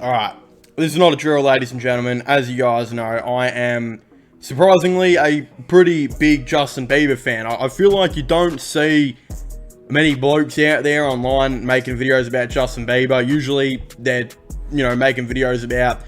Alright, this is not a drill, ladies and gentlemen. As you guys know, I am surprisingly a pretty big Justin Bieber fan. I feel like you don't see many blokes out there online making videos about Justin Bieber. Usually they're, making videos about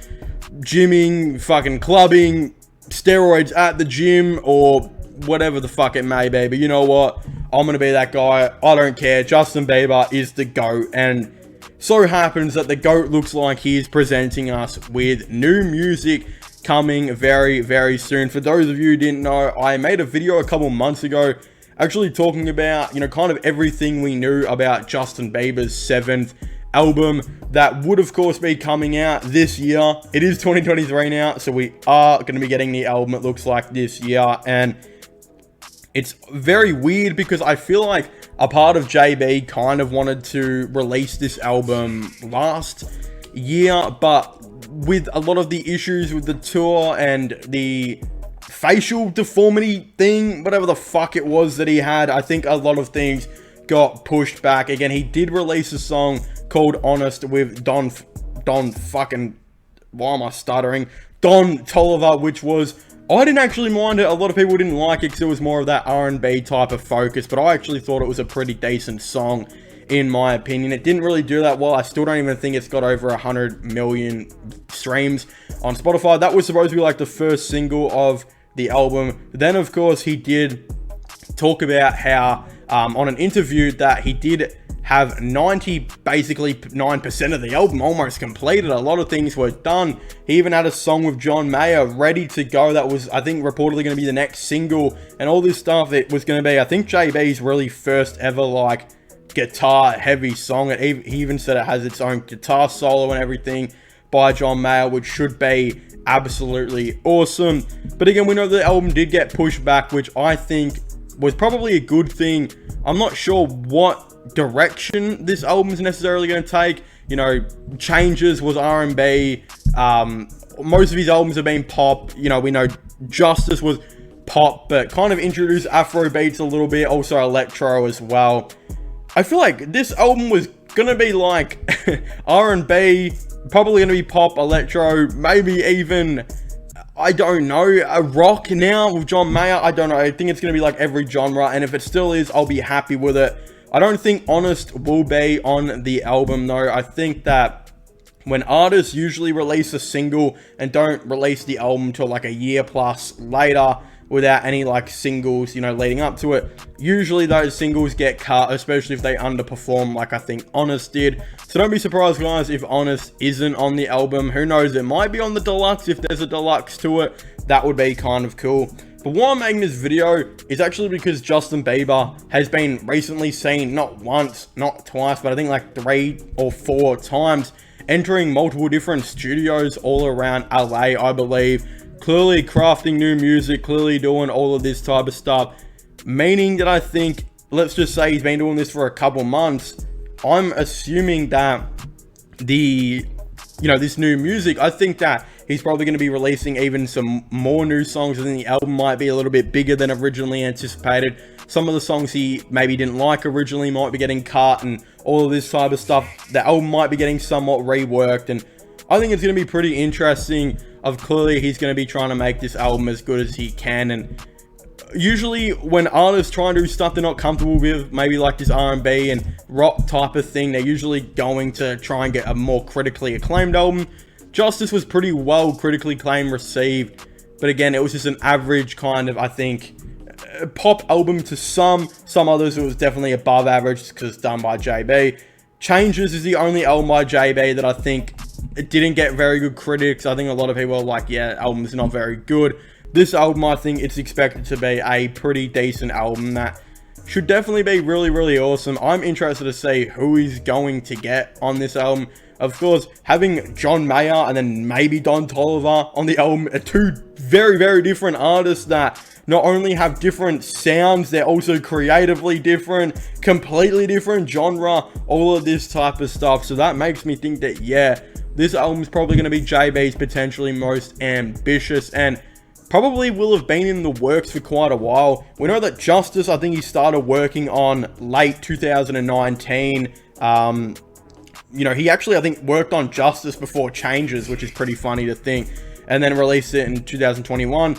gymming, fucking clubbing, steroids at the gym, or whatever the fuck it may be. But you know what? I'm gonna be that guy. I don't care. Justin Bieber is the GOAT, and so happens that the GOAT looks like he's presenting us with new music coming very, very soon. For those of you who didn't know, I made a video a couple months ago actually talking about, kind of everything we knew about Justin Bieber's 7th album that would of course be coming out this year. It is 2023 now, so we are going to be getting the album, it looks like, this year. And it's very weird because I feel like a part of JB kind of wanted to release this album last year, but with a lot of the issues with the tour and the facial deformity thing, whatever the fuck it was that he had, I think a lot of things got pushed back. Again, he did release a song called Honest with Don fucking, why am I stuttering? Don Toliver, which was, I didn't actually mind it. A lot of people didn't like it because it was more of that R&B type of focus, but I actually thought it was a pretty decent song, in my opinion. It didn't really do that well. I still don't even think it's got over 100 million streams on Spotify. That was supposed to be like the first single of the album. Then, of course, he did talk about how, on an interview, that he did have basically 9% of the album almost completed. A lot of things were done. He even had a song with John Mayer ready to go that was, I think, reportedly going to be the next single, and all this stuff. It was going to be, I think, JB's really first ever guitar heavy song. He even said it has its own guitar solo and everything by John Mayer, which should be absolutely awesome. But again, we know the album did get pushed back, which I think was probably a good thing. I'm not sure what direction this album is necessarily going to take. Changes was R&B. Most of his albums have been pop. We know Justice was pop, but kind of introduced Afro beats a little bit, also electro as well. I feel like this album was going to be like R&B, probably going to be pop, electro, maybe even, I don't know, a rock now with John Mayer. I don't know. I think it's going to be like every genre, and if it still is, I'll be happy with it. I don't think Honest will be on the album, though. I think that when artists usually release a single and don't release the album till like a year plus later without any singles, leading up to it, usually those singles get cut, especially if they underperform like I think Honest did. So don't be surprised, guys, if Honest isn't on the album. Who knows, it might be on the deluxe. If there's a deluxe to it, that would be kind of cool. But why I'm making this video is actually because Justin Bieber has been recently seen not once, not twice, but I think like 3 or 4 times entering multiple different studios all around LA, I believe. Clearly crafting new music, clearly doing all of this type of stuff. Meaning that I think, let's just say he's been doing this for a couple months. I'm assuming that this new music, I think that he's probably going to be releasing even some more new songs, and the album might be a little bit bigger than originally anticipated. Some of the songs he maybe didn't like originally might be getting cut, and all of this type of stuff. The album might be getting somewhat reworked, and I think it's going to be pretty interesting. Clearly he's going to be trying to make this album as good as he can, and usually when artists try and do stuff they're not comfortable with, maybe like this R&B and rock type of thing, they're usually going to try and get a more critically acclaimed album. Justice was pretty well critically acclaimed, received, but again, it was just an average kind of, I think, pop album to some others. It was definitely above average because it's done by JB. Changes is the only album by JB that I think it didn't get very good critics. I think a lot of people are like, yeah, album's not very good. This album, I think it's expected to be a pretty decent album that should definitely be really, really awesome. I'm interested to see who he's going to get on this album. Of course, having John Mayer and then maybe Don Toliver on the album are 2 very, very different artists that not only have different sounds, they're also creatively different, completely different genre, all of this type of stuff. So that makes me think that, yeah, this album is probably going to be JB's potentially most ambitious, and probably will have been in the works for quite a while. We know that Justice, I think he started working on late 2019, you know, he actually, I think, worked on Justice before Changes, which is pretty funny to think, and then released it in 2021.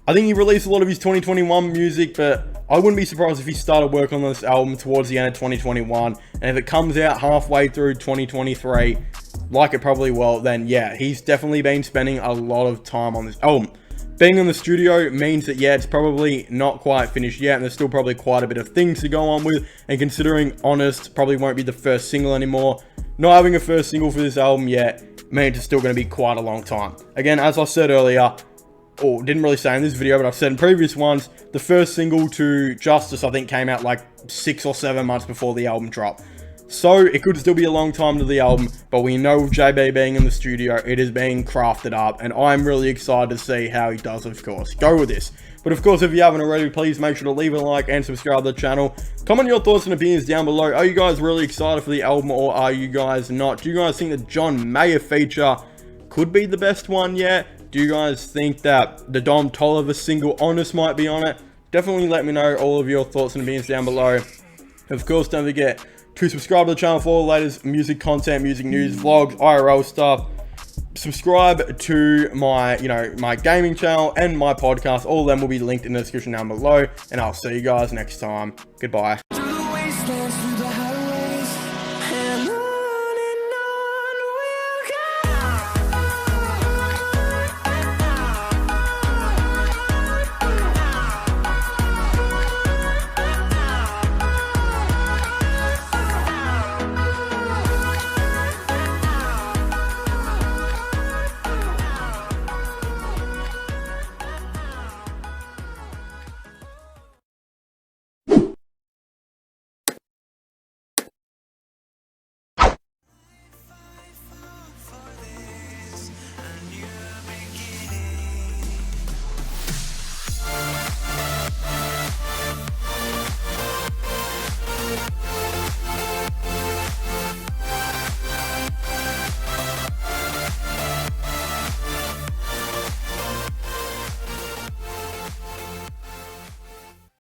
I think he released a lot of his 2021 music, but I wouldn't be surprised if he started work on this album towards the end of 2021, and if it comes out halfway through 2023, like it probably will, then yeah, he's definitely been spending a lot of time on this album. Being in the studio means that, yeah, it's probably not quite finished yet, and there's still probably quite a bit of things to go on with, and considering Honest probably won't be the first single anymore, not having a first single for this album yet means it's still going to be quite a long time. Again, as I said earlier, or didn't really say in this video, but I've said in previous ones, the first single to Justice, I think, came out like 6 or 7 months before the album dropped. So it could still be a long time to the album, but we know with JB being in the studio, it is being crafted up, and I'm really excited to see how he does, of course, go with this. But of course, if you haven't already, please make sure to leave a like and subscribe to the channel. Comment your thoughts and opinions down below. Are you guys really excited for the album, or are you guys not? Do you guys think the John Mayer feature could be the best one yet? Do you guys think that the Dom Toliver single Honest might be on it? Definitely let me know all of your thoughts and opinions down below. Of course, don't forget to subscribe to the channel for all the latest music content, music news, vlogs, IRL stuff. Subscribe to my, my gaming channel and my podcast. All of them will be linked in the description down below. And I'll see you guys next time. Goodbye.